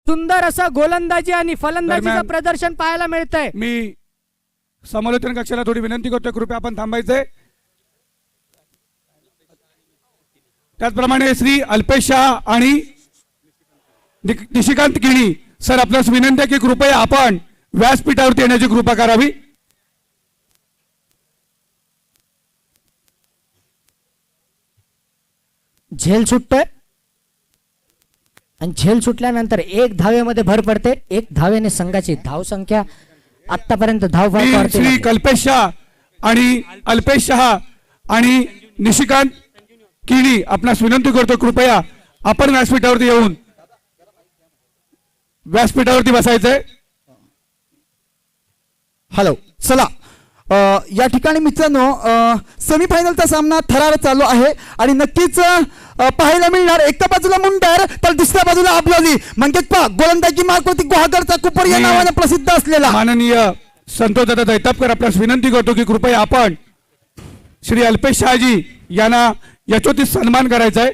सुंदर असं गोलंदाजी आणि फलंदाजीचं दरम्यान प्रदर्शन पाहायला मिळतंय. मी समालोचन कक्षाला थोडी विनंती करतोय, कृपया आपण थांबायचंय. त्याचप्रमाणे श्री अल्पेश शाह आणि निशिकांत किणी सर, आपल्यास विनंती आहे की कृपया आपण व्यासपीठावरती येण्याची कृपा करावी. झेल सुटतोय आणि झेल सुटल्यानंतर एक धावेमध्ये भर पडते. एक धावेने संघाची धाव संख्या आतापर्यंत धाव मी श्री कल्पेश शाह आणि अल्पेश शाह आणि निशिकांत किणी आपणास विनंती करतो, कृपया आपण व्यासपीठावरती येऊन व्यासपीठावरती बसायचंय. हॅलो, चला या ठिकाणी मित्रांनो सेमीफायनलचा सामना थरार चालू आहे आणि नक्कीच पाहायला मिळणार एका बाजूला मुंडर तर दुसऱ्या बाजूला आबलोली. म्हणजेच पहा गोलंदाजी मार्गवरती गुहागरचा कुपर या नावाने प्रसिद्ध असलेला माननीय संतोष दादा दैतापकर आपल्यास विनंती करतो की कृपया आपण श्री अल्पेश शहाजी यांना यशोचित सन्मान करायचा आहे.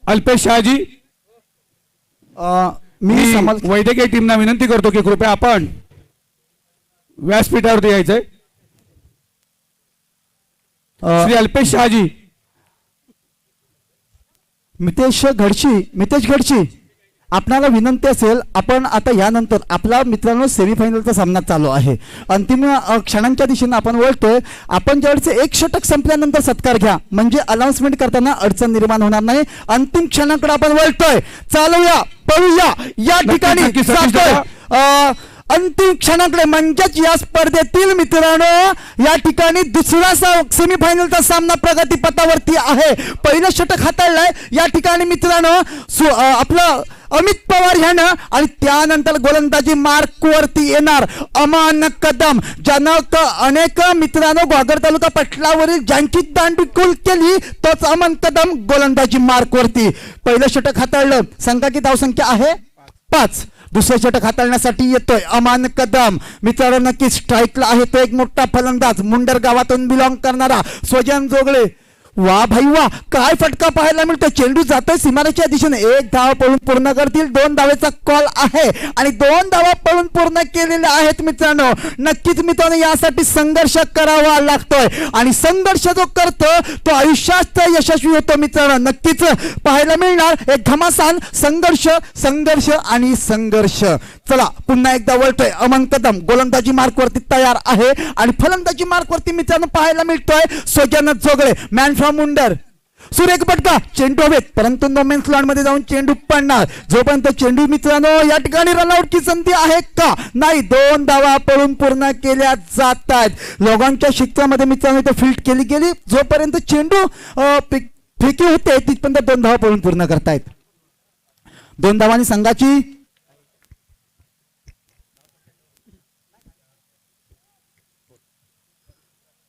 अल्पेश शहाजी, मी वैद्यकीय टीमना विनंती करतो की कृपया आपण व्यासपीठावरती यायचंय. श्री अल्पेश शहाजी. मितेश घडशी आपणाला विनंती असेल, आपण आता यानंतर आपला मित्रांनो सेमीफायनलचा सामना चालू आहे, अंतिम क्षणांच्या दिशेने आपण वळतोय. आपण ज्यावेळेस एक षटक संपल्यानंतर सत्कार घ्या, म्हणजे अनाउन्समेंट करताना अडचण निर्माण होणार नाही. अंतिम क्षणाकडे आपण वळतोय. चालूया, पळूया, या ठिकाणी जातोय अंतिम क्षणाकडे. म्हणजेच या स्पर्धेतील मित्रांनो या ठिकाणी दुसरा सेमीफायनलचा सामना प्रगतीपथावरती आहे. पहिलं षटक हाताळलंय या ठिकाणी मित्रांनो आपलं अमित पवार ह्यानं, आणि त्यानंतर गोलंदाजी मार्कवरती येणार अमान कदम, ज्यानं अनेक मित्रांनो घोगर तालुका पटलावरील ज्यांची दांडुकुल केली तोच अमान कदम गोलंदाजी मार्कवरती. पहिलं षटक हाताळलं, संघाची धावसंख्या आहे 5. दुसरं षटक हाताळण्यासाठी येतोय अमान कदम. मित्रांनो नक्कीच स्ट्राईकला आहे तो एक मोठा फलंदाज, मुंडर गावातून बिलॉंग करणारा स्वजन जोगळे. वा भाई वा, काय फटका पाहायला मिळतो. चेंडू जातोय सीमारेच्या दिशेने. एक धाव पळून पूर्ण करतील, 2 धावेचा कॉल आहे आणि 2 धावा पळून पूर्ण केलेल्या आहेत. मित्रांनो नक्कीच मित्रांनो यासाठी संघर्ष करावा लागतोय आणि संघर्ष जो करतो तो आयुष्यात यशस्वी होतो. मित्रांनो नक्कीच पाहायला मिळणार एक घमासान संघर्ष संघर्ष आणि संघर्ष. चला पुन्हा एकदा वळतोय अमन कदम, गोलंदाजी मार्कवरती तयार आहे आणि फलंदाजी मार्कवरती मित्रांनो पाहायला मिळतोय स्वजन जोगळे, मॅन फ्रॉम मुंडर. सुरेख फटका, चेंडू हवेत परंतु नो मेन स्लॉट मध्ये जाऊन चेंडू पडणार. जोपर्यंत चेंडू मित्रांनो या ठिकाणी रनआउटची संधी आहे का? नाही, 2 धावा पळून पूर्ण केल्या जात आहेत. लोगांच्या क्षेत्रामध्ये मित्रांनो इथे फील्ड केली गेली. जोपर्यंत चेंडू फेकी होते तिथपर्यंत 2 धावा पळून पूर्ण करतायत. 2 धावांनी संघाची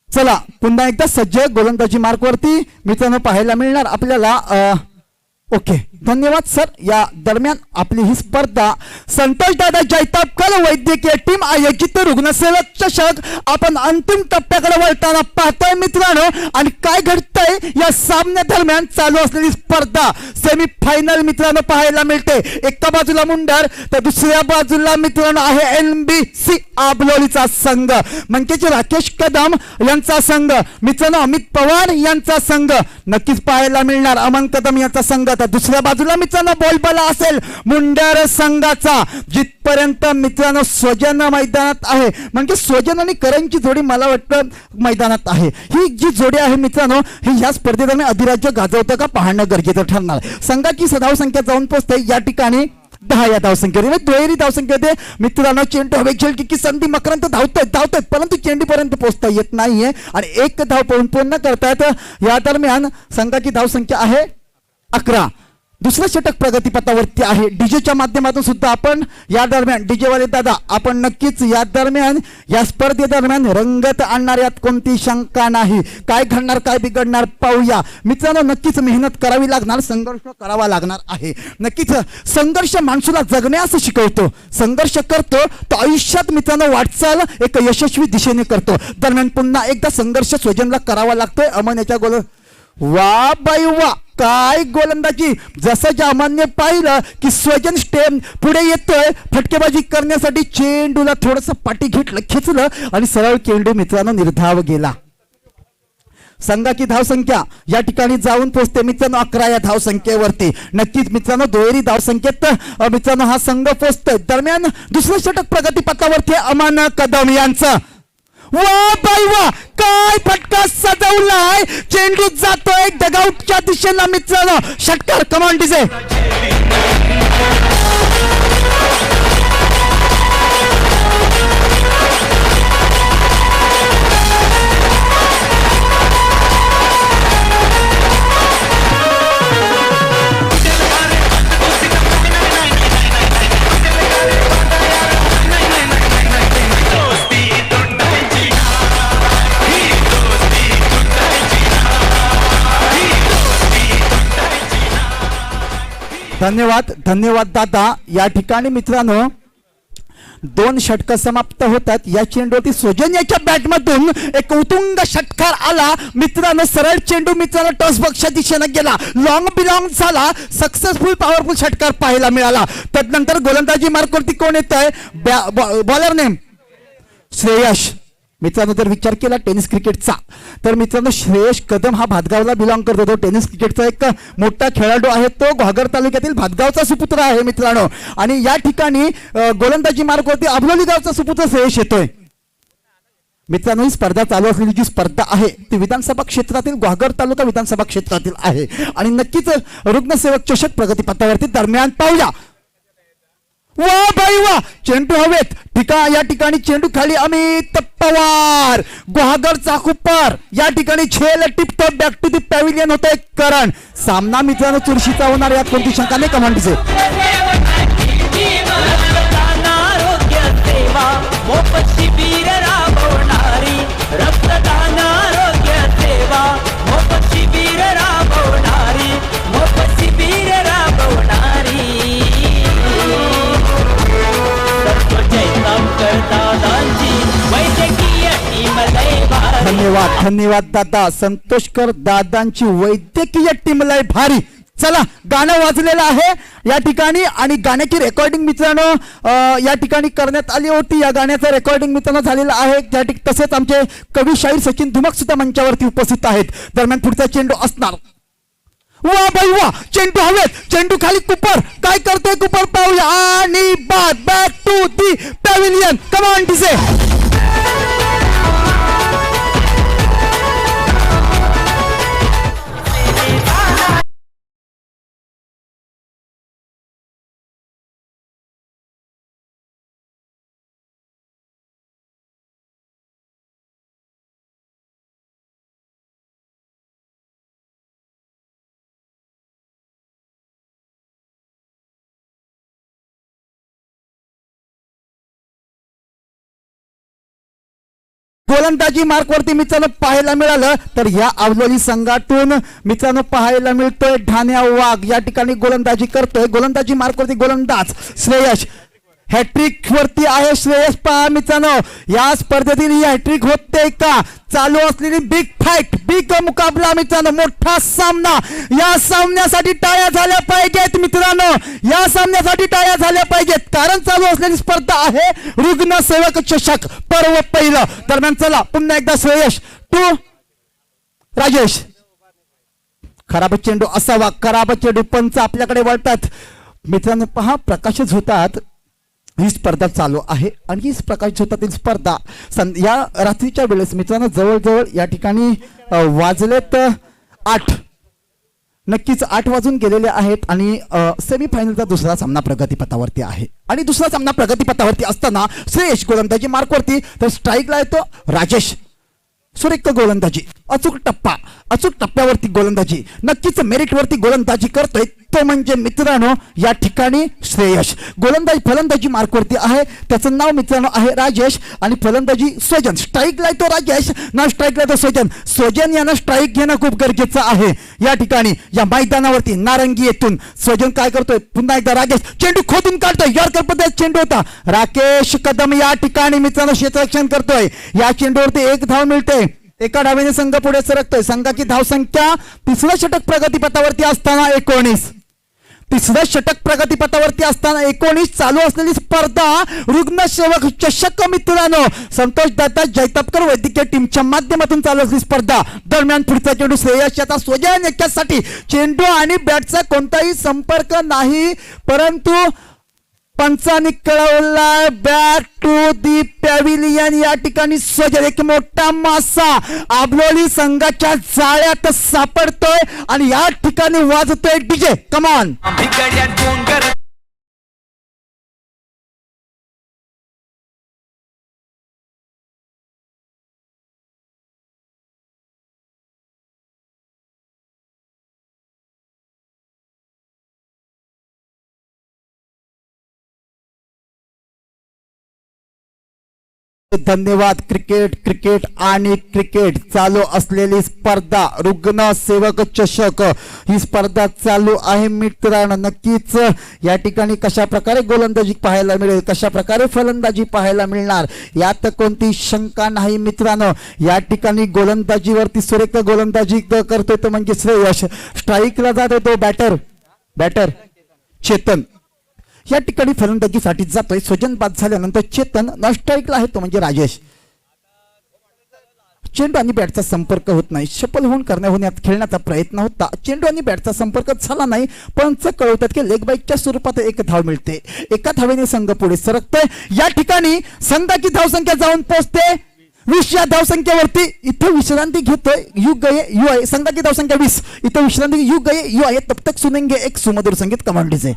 चला पुन्हा एकदा सज्ज गोलंदाजी मार्कवरती मित्रांनो पाहायला मिळणार आपल्याला. ओके, धन्यवाद सर. या दरम्यान आपली ही स्पर्धा संतोष दादा जैतापकर वैद्यकीय टीम आयोजित रुग्णसेवक चषक आपण अंतिम टप्प्याकडे वळताना पाहतोय मित्रांनो. आणि काय घडतंय या सामन्या दरम्यान चालू असलेली स्पर्धा सेमीफायनल मित्रांनो पाहायला मिळते. एका बाजूला मुंडर तर दुसऱ्या बाजूला मित्रांनो आहे NBC आबलोलीचा संघ, म्हणजेच राकेश कदम यांचा संघ, मित्रांनो अमित पवार यांचा संघ नक्कीच पाहायला मिळणार. अमन कदम यांचा संघ. दुसऱ्या बाजूला मित्रांनो बोलबाला असेल मुंडर संघाचा. जिथपर्यंत मित्रांनो स्वजन मैदानात आहे, म्हणजे स्वजन आणि करणची जोडी मला वाटतं मैदानात आहे. ही जी जोडी आहे मित्रांनो ही ह्या स्पर्धेदरम्यान अधिराज्य गाजवतं का पाहणं गरजेचं ठरणार. संघाची धावसंख्या जाऊन पोहोचते या ठिकाणी 10 या धावसंख्येने दुहेरी धावसंख्येमध्ये मित्रांनो चेंडू हवे खेळ की संधी मकरंत धावतोय परंतु चेंडूपर्यंत पोहोचता येत नाहीये आणि 1 धाव पळून पूर्ण करतायत. या दरम्यान संघाची धावसंख्या आहे 11. दुसरं षटक प्रगतीपथावरती आहे. डीजेच्या माध्यमातून सुद्धा आपण या दरम्यान डीजे वाले दादा आपण नक्कीच या दरम्यान या स्पर्धेदरम्यान रंगत आणणार, यात कोणती शंका नाही. काय घडणार काय बिघडणार पाहूया मित्रांनो. नक्कीच मेहनत करावी लागणार, संघर्ष करावा लागणार आहे. नक्कीच संघर्ष माणसाला जगण्यास शिकवतो. संघर्ष करतो तो आयुष्यात मित्रांनो वाटचाल एक यशस्वी दिशेने करतो. दरम्यान पुन्हा एकदा संघर्ष स्वजनला करावा लागतोय. अमन याच्या वा बाई वा, काय गोलंदाजी. जसं सामान्य पाहिलं की स्वजन स्टेम पुढे येतोय फटकेबाजी करण्यासाठी, चेंडूला थोडस पाठी खेचलं आणि सरळ चेंडू मित्रांनो निर्धाव गेला. संघाची धावसंख्या या ठिकाणी जाऊन पोहोचते मित्रांनो 11 या धावसंख्येवरती. नक्कीच मित्रांनो दुहेरी धावसंख्येत मित्रांनो हा संघ पोहोचतोय. दरम्यान दुसरं षटक प्रगतीपथावरती अमान कदम यांचं. वा बाई वा, काय फटका सजवलाय. चेंडू जातोय डगआउटच्या दिशेला मित्रांनो. षटकार कमान डिझे. धन्यवाद धन्यवाद दादा. या ठिकाणी मित्रांनो 2 षटक समाप्त होतात. या चेंडूवरती सोजन याच्या बॅटमधून एक उत्तुंग षटकार आला मित्रांनो. सरळ चेंडू मित्रांनो टॉस बॉक्सच्या दिशेने गेला, लॉंग बिलॉंग झाला. सक्सेसफुल पॉवरफुल षटकार पाहायला मिळाला. तदनंतर गोलंदाजी मार्कवरती कोण येत आहे? Bowler name Shreyas. मित्रांनो जर विचार केला टेनिस क्रिकेटचा तर मित्रांनो श्रेयश कदम हा भातगावला बिलॉंग करतो. तो टेनिस क्रिकेटचा एक मोठा खेळाडू आहे. तो घागर तालुक्यातील भातगावचा सुपुत्र आहे मित्रांनो. आणि या ठिकाणी गोलंदाजी मार्कवरती अबलोली गावचा सुपुत्र श्रेयश येतोय. मित्रांनो ही स्पर्धा चालू असलेली जी स्पर्धा आहे ती विधानसभा क्षेत्रातील घागर तालुका विधानसभा क्षेत्रातील आहे. आणि नक्कीच रुग्णसेवक चषक प्रगतीपथावरती दरम्यान पाहूया. वा बाई वा, चेंडू हवेत. या ठिकाणी चेंडू खाली अमित पवार गुहागर चाकुप्पर. या ठिकाणी झेल tiptop back to the pavilion होतोय करण. सामना मित्रांनो चुरशीचा होणार, यात कोणती शंका नाही. कमांडीचे धन्यवाद धन्यवाद दादा. संतोषकर दादांची वैद्यकीय टीम लय भारी. चला गाणं वाजलेलं आहे या ठिकाणी आणि गाण्याची रेकॉर्डिंग मित्रांनो या ठिकाणी करण्यात आली होती. या गाण्याचं रेकॉर्डिंग मित्रांनो झालेलं आहे. तसेच आमचे कवी शाहीर सचिन धुमक सुद्धा मंचावरती उपस्थित आहेत. दरम्यान पुढचा चेंडू असणार. वा बाई वा, चेंडू हवेत. चेंडू खाली कुपर. काय करतोय कुपर पाहूया. आणि बाद बॅक टू दी पॅव्हिलियन. कमान डिसे. गोलंदाजी मार्कवरती मित्रांनो पाहायला मिळालं तर या अवलोली संघातून मित्रांनो पाहायला मिळतोय ढाण्या वाघ. या ठिकाणी गोलंदाजी करतोय. गोलंदाजी मार्कवरती गोलंदाज श्रेयश. हॅट्रिक वरती आहे श्रेयस. पहा मित्रांनो या स्पर्धेतील ही हॅट्रिक होते का? चालू असलेली बिग फाईट, बिग मुकाबला मित्रांनो, मोठा सामना. या सामन्यासाठी टाळ्या झाल्या पाहिजेत मित्रांनो. या सामन्यासाठी टाळ्या झाल्या पाहिजेत कारण चालू असलेली स्पर्धा आहे रुग्णसेवक चषक पर्व पहिलं. दरम्यान चला पुन्हा एकदा श्रेयश टू राजेश. खराब चेंडू असावा. खराब चेंडू. पंच आपल्याकडे वळतात मित्रांनो. पहा प्रकाशच होतात. ही स्पर्धा चालू आहे आणि ही प्रकाश झोतातील स्पर्धा या रात्रीच्या वेळेस मित्रांनो जवळजवळ या ठिकाणी वाजलेत 8. नक्कीच 8 वाजून गेलेले आहेत आणि सेमीफायनलचा दुसरा सामना प्रगतीपथावरती आहे. आणि दुसरा सामना प्रगतीपथावरती असताना श्रेयश गोलंदाजी मार्कवरती तर स्ट्राईकला येतो राजेश. सुरेख गोलंदाजी, अचूक टप्पा, अचूक टप्प्यावरती गोलंदाजी, नक्कीच मेरिटवरती गोलंदाजी करतोय तो म्हणजे मित्रांनो या ठिकाणी श्रेयश. गोलंदाजी फलंदाजी मार्कवरती आहे. त्याचं नाव मित्रांनो आहे राजेश आणि फलंदाजी स्वजन. स्ट्राईकला तो राजेश ना स्ट्राईकला तो स्वजन. स्वजन यांना स्ट्राईक घेणं खूप गरजेचं आहे. या ठिकाणी या मैदानावरती नारंगी येथून स्वजन काय करतोय. पुन्हा एकदा राजेश चेंडू खोदून काढतोय. यॉर्कर पद्धत चेंडू होता. राकेश कदम या ठिकाणी मित्रांनो क्षेत्ररक्षण करतोय. या चेंडूवरती 1 धाव मिळते. एका डावीने संघ पुढे सरकतोय. संघाची धावसंख्या तिसरं षटक प्रगतीपथावरती असताना 19. तिसरं षटक प्रगतीपथावरती असताना 19 चालू असलेली स्पर्धा रुग्णसेवक चषक मित्रांनो संतोष दादा जैतापकर वैद्यकीय टीमच्या माध्यमातून चालू असलेली स्पर्धा. दरम्यान पुढचा चेंडू श्रेयस याचा स्वजय नेक्यासाठी चेंडू आणि बॅटचा कोणताही संपर्क नाही, परंतु पंचांनी कळवलाय बॅक टू दी पॅव्हिलियन. या ठिकाणी सजल एक मोठा मासा आबलोली संघाच्या जाळ्यात सापडतोय आणि या ठिकाणी वाजतोय डीजे. कमान धन्यवाद. क्रिकेट क्रिकेट आणि क्रिकेट चालू असलेली स्पर्धा रुग्ण सेवक चषक ही स्पर्धा चालू आहे मित्रांनो. नक्कीच या ठिकाणी कशा प्रकारे गोलंदाजी पाहायला मिळेल, कशा प्रकारे फलंदाजी पाहायला मिळणार यात कोणती शंका नाही मित्रांनो. या ठिकाणी गोलंदाजीवरती सुरेख गोलंदाजी करतोय तो म्हणजे श्रेयस. स्ट्राईकला जातोय तो बॅटर चेतन. या ठिकाणी फलंदाजीसाठी जातोय स्वजन बाद झाल्यानंतर चेतन. नॉन स्ट्राईकला आहे तो म्हणजे राजेश. चेंडू आणि बॅटचा संपर्क होत नाही. शफल होऊन होण्यात खेळण्याचा प्रयत्न होता. चेंडू आणि बॅटचा संपर्क झाला नाही. पंच कळवतात की लेग बाईकच्या स्वरूपात एक धाव मिळते. एका धावेने संघ पुढे सरकतोय. या ठिकाणी संघाची धावसंख्या जाऊन पोहोचते 20 या धावसंख्येवरती. इथं विश्रांती घेतोय यू आहे. संघाची धावसंख्या 20. इथं विश्रांती यू आहे. तब तक सुनेंगे एक सुमधुर संगीत कमांडीचे.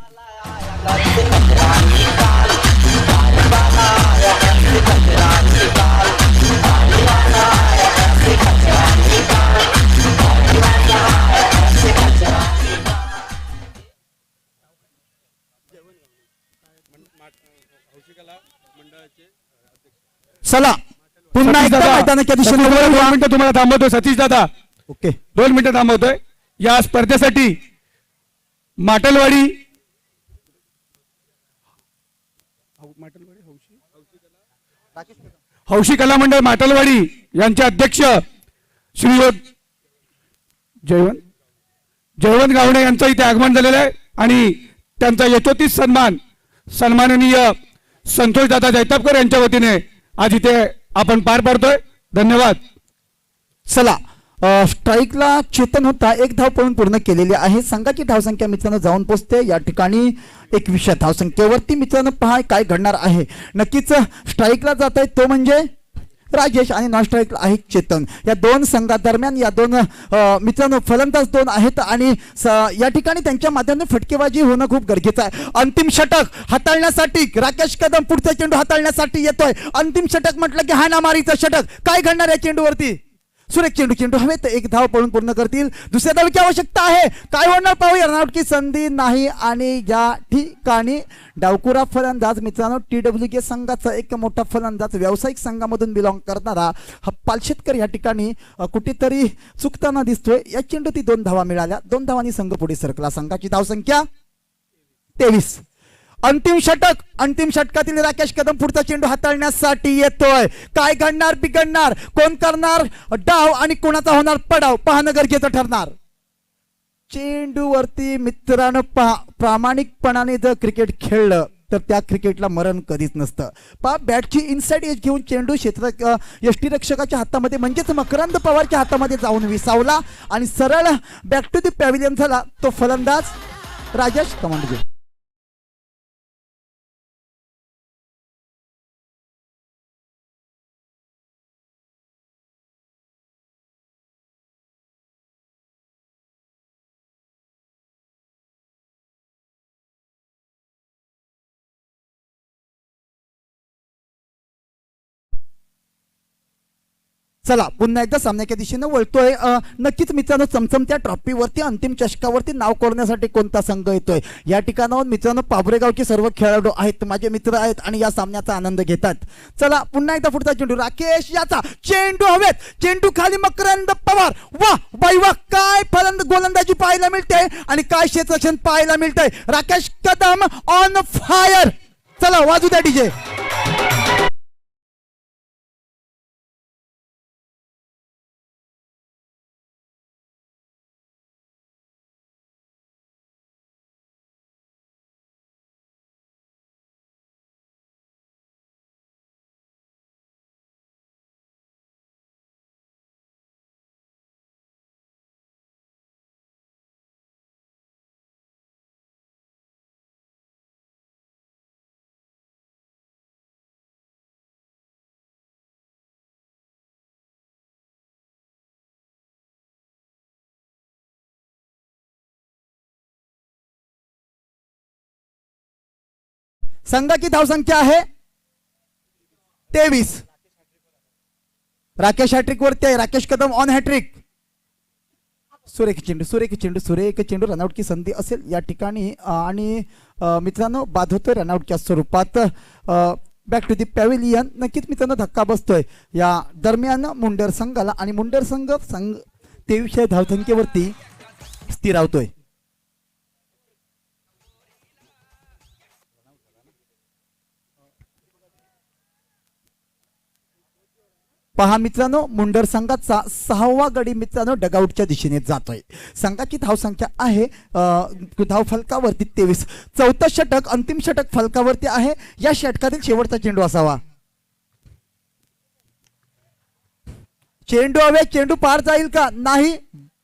चला पुन्हा एकदा मैदानाच्या दिशेने 2 मिनिटं तुम्हाला थांबवतोय सतीश दादा. ओके 2 मिनिटं थांबवतोय. या स्पर्धेसाठी माटलवाडी हौशी कला मंडळ माटलवाडी यांचे अध्यक्ष श्री जयवंत गावणे यांचं इथे आगमन झालेलं आहे आणि त्यांचा यशोचित सन्माननीय संतोष दादा जैतापकर यांच्या वतीने आज इथे आपण पार पाडतोय. धन्यवाद. चला स्ट्राईकला चेतन होता. एक धाव पळून पूर्ण केलेली आहे. संघाची धावसंख्या मित्रांनो जाऊन पोहोचते या ठिकाणी 21 धावसंख्येवरती. मित्रांनो पहा काय घडणार आहे. नक्कीच स्ट्राईकला जात आहे तो म्हणजे राजेश आणि नॉन स्ट्राईकला आहे चेतन. या दोन संघादरम्यान या दोन मित्रांनो फलंदाज दोन आहेत आणि या ठिकाणी त्यांच्या माध्यमातून फटकेबाजी होणं खूप गरजेचं आहे. अंतिम षटक हाताळण्यासाठी राकेश कदम पुढचा चेंडू हाताळण्यासाठी येतोय. अंतिम षटक म्हटलं की हाणामारीचं षटक. काय घडणार आहे चेंडूवरती. सुरेख चेंडू हवेत. एक धाव पळून पूर्ण करतील. दुसऱ्या धावेची आवश्यकता आहे. काय होणार पाहूया. रनआउटची संधी नाही आणि या ठिकाणी डावकुरा फलंदाज मित्रांनो TWK संघाचा एक मोठा फलंदाज व्यावसायिक संघामधून बिलॉंग करणारा हप्पाल शेतकर या ठिकाणी कुठेतरी चुकताना दिसतोय. या चेंडूती 2 धावा मिळाल्या. 2 धावांनी संघ पुढे सरकला. संघाची धावसंख्या 23. अंतिम षटकातील राकेश कदम पुढचा चेंडू हाताळण्यासाठी येतोय. काय घडणार बिघडणार, कोण करणार डाव आणि कोणाचा होणार पडाव पाहणं गरजेचं ठरणार. चेंडूवरती मित्रांनो प्रामाणिकपणाने जर क्रिकेट खेळलं तर त्या क्रिकेटला मरण कधीच नसतं. बॅटची इनसाइड एज घेऊन चेंडू यष्टीरक्षकाच्या हातामध्ये म्हणजेच मकरंद पवारच्या हातामध्ये जाऊन विसावला आणि सरळ बॅक टू दी पॅव्हिलियन झाला तो फलंदाज राजेश कमांडगे. चला पुन्हा एकदा सामन्याच्या दिशेने वळतोय. नक्कीच मित्रांनो चमचमत्या ट्रॉफीवरती अंतिम चषकावरती नाव कोरण्यासाठी कोणता संघ येतोय. या ठिकाणावर मित्रांनो पाबरेगावचे सर्व खेळाडू आहेत, माझे मित्र आहेत आणि या सामन्याचा आनंद घेतात. चला पुन्हा एकदा पुढचा चेंडू राकेश याचा चेंडू हवेत. चेंडू खाली मकरंद पवार. वा बाई वा काय गोलंदाजी पाहायला मिळते आणि काय क्षेत्ररक्षण पाहायला मिळतंय. Rakesh Kadam on fire. चला वाजू द्या डीजे. संघाची धावसंख्या आहे 23. राकेश हॅट्रिक वरती आहे. Rakesh Kadam on hattrick. सुरेख चेंडू रनआउट की संधी असेल या ठिकाणी आणि मित्रांनो बाद होतोय रनआउटच्या स्वरूपात. Back to the pavilion. नक्कीच मित्रांनो धक्का बसतोय या दरम्यान मुंडेर संघाला आणि मुंडेर संघ 2300 धावसंख्येवरती स्थिरावतोय. पहा मित्रांनो मुंडर संघाचा 6वा गडी मित्रांनो डगआउटच्या दिशेने जातोय. संघाची धावसंख्या आहे धाव फलकावरती 23. चौथं षटक अंतिम षटक फलकावरती आहे. या षटकातील शेवटचा चेंडू असावा. चेंडू हवे. चेंडू पार जाईल का? नाही.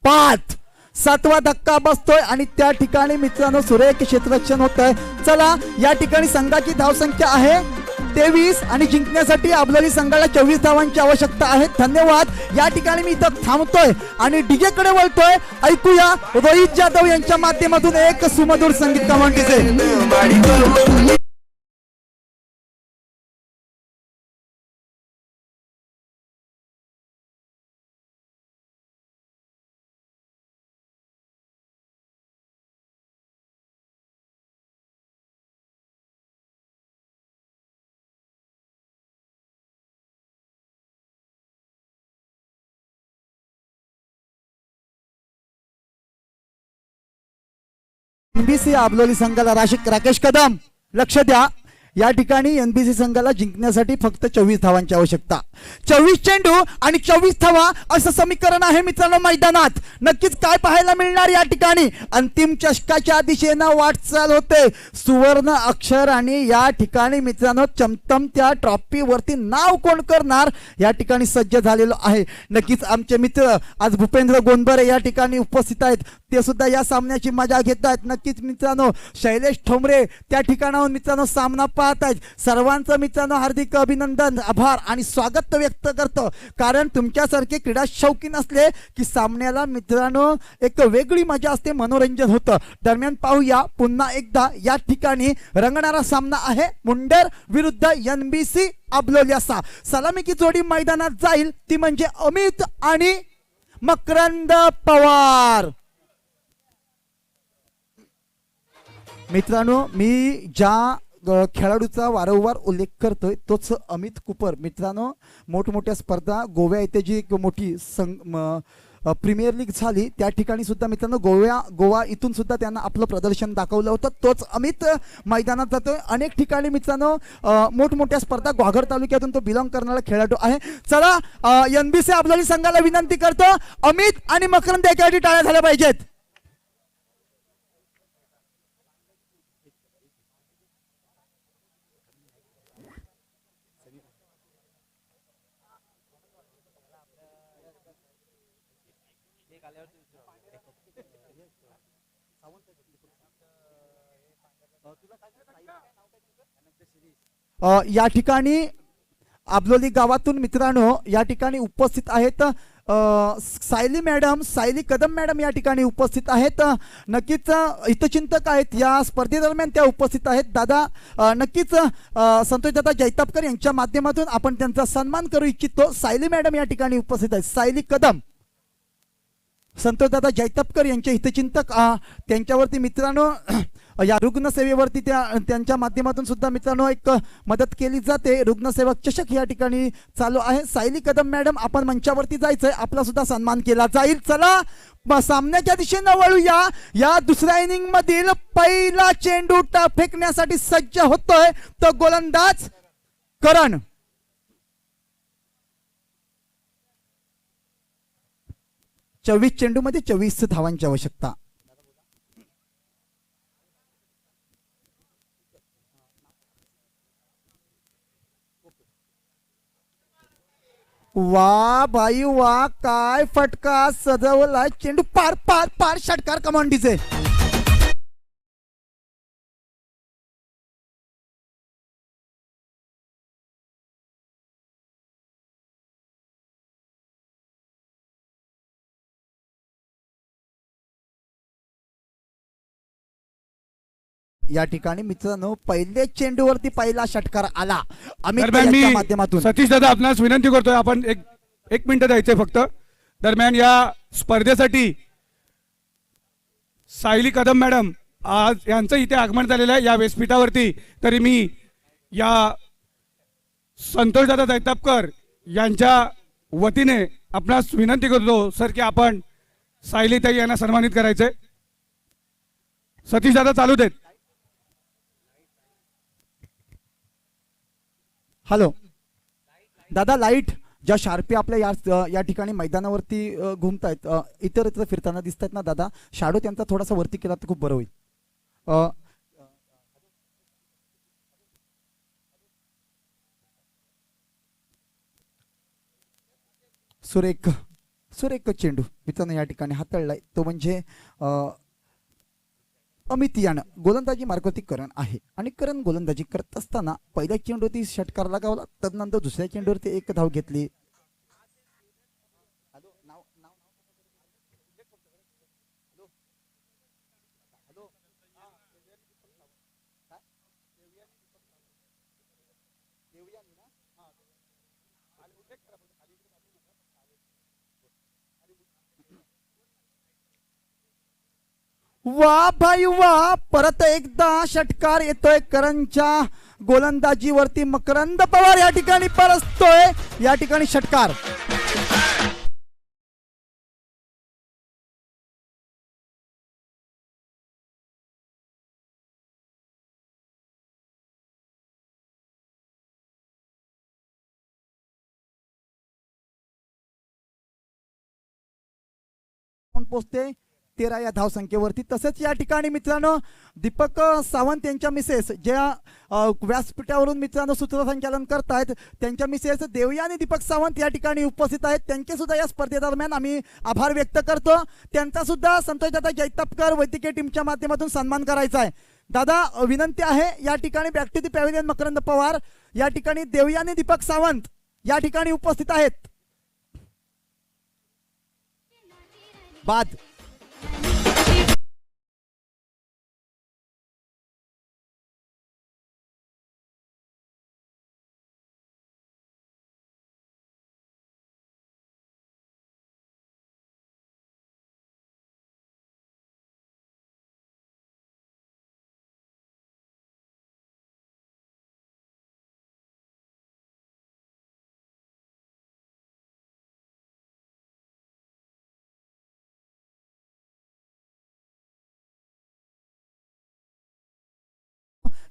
5. 7वा धक्का बसतोय आणि त्या ठिकाणी मित्रांनो सुरेख क्षेत्ररक्षण होत आहे. चला या ठिकाणी संघाची धावसंख्या आहे 23 आणि जिंकण्यासाठी आबलोली संघाला 24 धावांची आवश्यकता आहे. धन्यवाद. या ठिकाणी मी इथं थांबतोय आणि डीजे कडे वळतोय. ऐकूया रोहित जाधव यांच्या माध्यमातून एक सुमधुर संगीत कमांडीचे. एनबीसी आबलोली संघाला राकेश कदम लक्ष द्या. या ठिकाणी एनबीसी संघाला जिंकण्यासाठी फक्त 24 धावांची आवश्यकता. 24 चेंडू आणि 24 धावा असं समीकरण आहे मित्रांनो मैदानात. नक्कीच काय पाहायला मिळणार या ठिकाणी? अंतिम चषकाच्या दिशेनं वाटचाल होते. सुवर्ण अक्षर आणि या ठिकाणी मित्रांनो चमचमत्या ट्रॉफीवरती नाव कोण करणार या ठिकाणी सज्ज झालेलो आहे. नक्कीच आमचे मित्र आज भूपेंद्र गोंदबरे या ठिकाणी उपस्थित आहेत. ते सुद्धा या सामन्याची मजा घेत आहेत. नक्कीच मित्रांनो शैलेश ठोंबरे त्या ठिकाणाहून मित्रांनो सामना पाहत आहेत. सर्वांचं मित्रांनो हार्दिक अभिनंदन आभार आणि स्वागत व्यक्त करतो. कारण तुमच्यासारखे क्रीडा शौकीन असले की सामन्याला मित्रांनो एक वेगळी मजा असते, मनोरंजन होतं. दरम्यान पाहूया पुन्हा एकदा या ठिकाणी रंगणारा सामना आहे मुंडेर विरुद्ध एनबीसी आबलोली असा. सलामीची जोडी मैदानात जाईल ती म्हणजे अमित आणि मकरंद पवार. मित्रांनो मी ज्या खेळाडूचा वारंवार उल्लेख करतोय तोच अमित कुपर. मित्रांनो मोठमोठ्या स्पर्धा गोव्या येथे जी एक मोठी प्रीमियर लीग झाली त्या ठिकाणी सुद्धा मित्रांनो गोवा इथून सुद्धा त्यांना आपलं प्रदर्शन दाखवलं होतं. तोच अमित मैदानात जातोय. अनेक ठिकाणी मित्रांनो मोठमोठ्या स्पर्धा ग्वाघर तालुक्यातून तो बिलॉंग करणारा खेळाडू आहे. चला एनबीसी आबलोली संघाला विनंती करतो अमित आणि मकरंद एकासाठी टाळ्या झाल्या पाहिजेत. या ठिकाणी आबलोली गावातून मित्रांनो या ठिकाणी उपस्थित आहेत सायली कदम मॅडम या ठिकाणी उपस्थित आहेत. नक्कीच हितचिंतक आहेत या स्पर्धेदरम्यान त्या उपस्थित आहेत. दादा नक्कीच संतोष दादा जैतापकर यांच्या माध्यमातून आपण त्यांचा सन्मान करू इच्छितो. सायली मॅडम या ठिकाणी उपस्थित आहेत. सायली कदम संतोषदादा जैतापकर यांचे हितचिंतक त्यांच्यावरती मित्रांनो या रुग्णसेवेवरती त्यांच्या माध्यमातून सुद्धा मित्रांनो एक मदत केली जाते. रुग्णसेवक चषक या ठिकाणी चालू आहे. सायली कदम मॅडम आपण मंचावरती जायचंय, आपला सुद्धा सन्मान केला जाईल. चला सामन्याच्या दिशेनं वळूया. या दुसऱ्या इनिंग मधील पहिला चेंडू फेकण्यासाठी सज्ज होतोय तो गोलंदाज करण. 24 चेंडू मध्ये 24 धावांची आवश्यकता. वा भाई वा, काय फटका सजवला चेंडू. पार पार पार षटकार कमांडीचे. या ठिकाणी मित्रांनो पहिले चेंडूवरती पहिला षटकार आला अमित दरम्यान यांच्या मी माध्यमातून. सतीश दादा आपणास विनंती करतोय, आपण एक मिनिट द्यायचंय फक्त. दरम्यान या स्पर्धेसाठी सायली कदम मॅडम आज यांचं इथे आगमन झालेलं आहे या व्यासपीठावरती. तरी मी या संतोषदादा जैतापकर यांच्या वतीने आपणास विनंती करतो सर की आपण सायलीताई यांना सन्मानित करायचंय. सतीश दादा चालू देत. हॅलो दादा, लाईट ज्या शार्पी आपल्या या ठिकाणी मैदानावरती घुमतायत, इतर फिरताना दिसत आहेत ना दादा, शॅडो त्यांचा थोडासा वरती केला तर खूप बरं होईल. सुरेख सुरेख चेंडू मित्रांनो या ठिकाणी हाताळलाय, तो म्हणजे अमित यानं गोलंदाजी मार्गावरती करण आहे आणि करण गोलंदाजी करत असताना पहिल्या चेंडूवरती षटकार लगावला, तदनंतर दुसऱ्या चेंडूवरती एक धाव घेतली. वा भाई वा, परत एकदा षटकार येतोय करणच्या गोलंदाजीवरती. मकरंद पवार या ठिकाणी परततोय, या ठिकाणी षटकार. पोचते 13 या धावसंख्येवरती. तसेच या ठिकाणी मित्रांनो दीपक सावंत यांच्या मिसेस ज्या व्यासपीठावरून मित्रांनो सूत्रसंचालन करतायत, त्यांच्या मिसेस देवयानी दीपक सावंत या ठिकाणी उपस्थित आहेत. त्यांचे सुद्धा या स्पर्धेदरम्यान आम्ही आभार व्यक्त करतो. त्यांचा सुद्धा संतोषदादा जैतापकर वैद्यकीय टीमच्या माध्यमातून सन्मान करायचा आहे. दादा विनंती आहे, या ठिकाणी back to the pavilion Makarand Pawar, या ठिकाणी देवयानी दीपक सावंत या ठिकाणी उपस्थित आहेत. बाद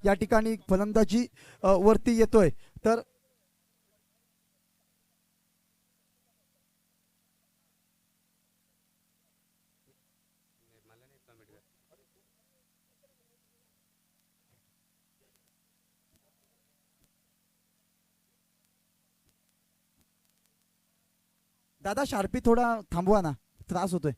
या ठिकाणी फलंदाजी वरती येतोय. तर दादा शार्पी थोडा थांबवा ना, त्रास होतोय.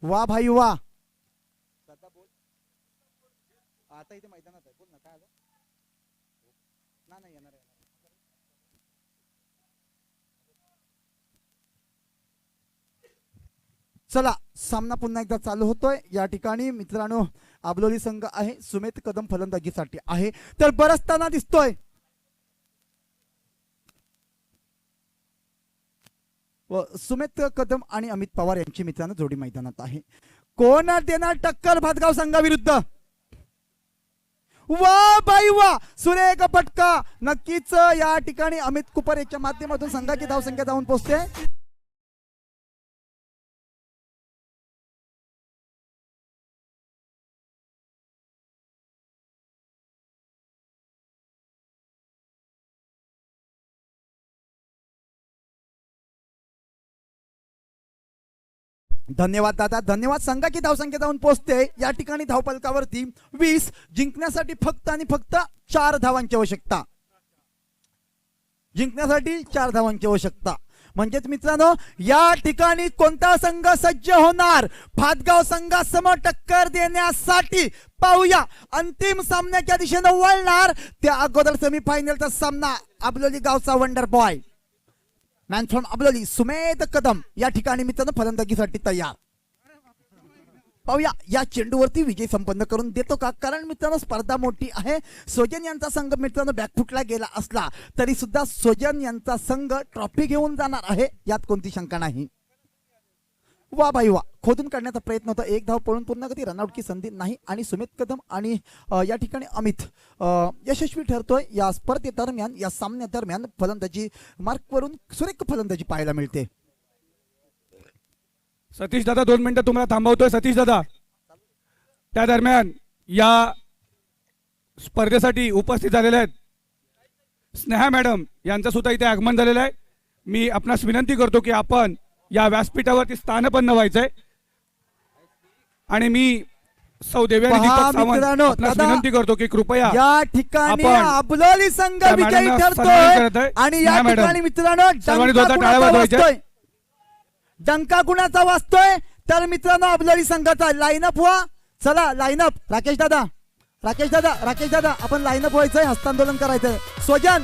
वा भाई वा. आता इथे मैदानात आहे, बोल ना काय आलं ना. नाही येणार. चला सामना पुन्हा एकदा चालू होतोय. या ठिकाणी मित्रांनो आबलोली संघ आहे, सुमित कदम फलंदाजीसाठी आहे. तर बरसताना दिसतोय सुमित कदम आणि अमित पवार यांची मित्रांनो जोडी मैदानात आहे. कोण देणार टक्कर भातगाव संघाविरुद्ध. वा बाई वा, सुरेख फटका. नक्कीच या ठिकाणी अमित कुपर याच्या माध्यमातून संघाची धावसंख्या जाऊन पोहोचते. धन्यवाद दादा, धन्यवाद. संघाची धावसंख्या जाऊन पोहोचते या ठिकाणी धावफलकावरती 20. जिंकण्यासाठी फक्त आणि फक्त 4 धावांची आवश्यकता. जिंकण्यासाठी 4 धावांची आवश्यकता. म्हणजेच मित्रांनो या ठिकाणी कोणता संघ सज्ज होणार भातगाव संघासमोर टक्कर देण्यासाठी? पाहूया. अंतिम सामन्याच्या दिशेने वळणार त्या अगोदर सेमीफायनलचा सामना. अबलोली गावचा wonder boy man from Abloli Sumedh Kadam या ठिकाणी मित्रांनो फलंदाजीसाठी तयार. पाहूया या चेंडूवरती विजय संपन्न करून देतो का? कारण मित्रांनो स्पर्धा मोठी आहे. सोजन यांचा संघ मित्रांनो बॅकफुटला गेला असला तरी सुद्धा सोजन यांचा संघ ट्रॉफी घेऊन जाणार आहे, यात कोणती शंका नाही. वा भाई वा, खोदून काढण्याचा प्रयत्न होता. 1 धाव पळून पूर्ण गती, रनआउटची संधी नाही आणि सुमित कदम आणि या ठिकाणी अमित यशस्वी ठरतोय. या स्पर्धेदरम्यान या सामन्यादरम्यान फलंदाजी मार्कवरून सुरेख फलंदाजी पाहायला मिळते. सतीश दादा 2 मिनिटं तुम्हाला थांबवतोय. सतीश दादा, त्या दरम्यान या स्पर्धेसाठी उपस्थित झालेले आहेत स्नेहा मॅडम यांचं सुद्धा इथे आगमन झालेलं आहे. मी आपणास विनंती करतो की आपण या व्यासपीठावरती स्थानपन्न व्हायचंय आणि मी सौ देवयानी पहा दीपक सावंत मित्रांनो, आपणास दादा, विनंती करतो की कृपया या ठिकाणी आपण अबलोली संघ त्या विजयी मॅडमना सन्मान ठरतोय करत आहे. आणि या स्नेहा मॅडम, ठिकाणी मित्रांनो सर्वांनी डंका जोरदार कुणाचा टाळ्या वाजवायच्या. वाजतोय? डंका कुणाचा वाजतोय? तर मित्रांनो अबलोली संघाचा लाईनअप व्हा. चला लाईनअप. राकेश दादा आपण लाईनअप व्हायचंय, हस्तांदोलन करायचंय. सोजन